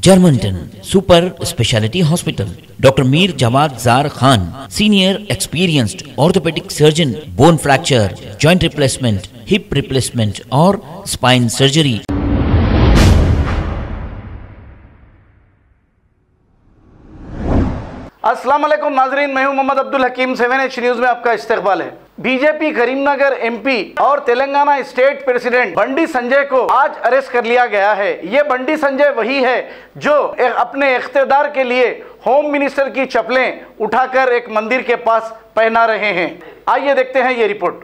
Germantown Super Speciality Hospital. Dr. Mir Jawad Zar Khan, senior experienced orthopedic surgeon, bone fracture, joint replacement, hip replacement or spine surgery. अस्सलाम वालेकुम नाजरीन, मैं हूं मोहम्मद अब्दुल हकीम। 7H news में आपका इस्तकबाल है। बीजेपी करीमनगर एमपी और तेलंगाना स्टेट प्रेसिडेंट बंडी संजय को आज अरेस्ट कर लिया गया है। ये बंडी संजय वही है जो अपने इख्तियार के लिए होम मिनिस्टर की चप्पलें उठाकर एक मंदिर के पास पहना रहे हैं। आइए देखते हैं ये रिपोर्ट।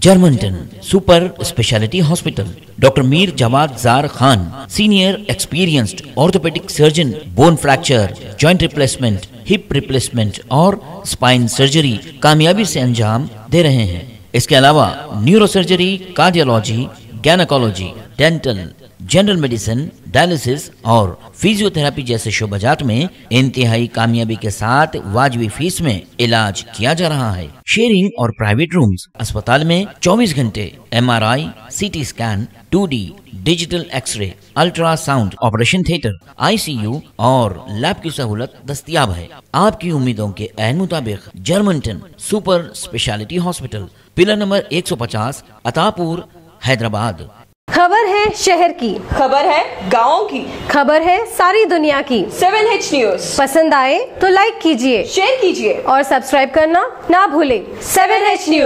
जर्मनटन super speciality hospital doctor Mir Jamat Jar Khan senior experienced orthopaedic surgeon bone fracture joint replacement hip replacement और स्पाइन सर्जरी कामयाबी से अंजाम दे रहे हैं। इसके अलावा neuro surgery, cardiology, gynaecology, dental, general medicine, dialysis और फिजियोथेरेपी जैसे शोबाजात में इंतहाई कामयाबी के साथ वाजबी फीस में इलाज किया जा रहा है। शेयरिंग और प्राइवेट रूम्स। अस्पताल में 24 घंटे MRI, CT scan, 2D digital x-ray, ultrasound, operation theatre, ICU और लैब की सहूलत दस्तयाब है। आपकी उम्मीदों के ऐन मुताबिक जर्मनटन super speciality hospital, pillar number 150, Attapur, Hyderabad. खबर है शहर की, खबर है गाँव की, खबर है सारी दुनिया की। 7H न्यूज पसंद आए तो लाइक कीजिए, शेयर कीजिए और सब्सक्राइब करना ना भूलें। 7H news.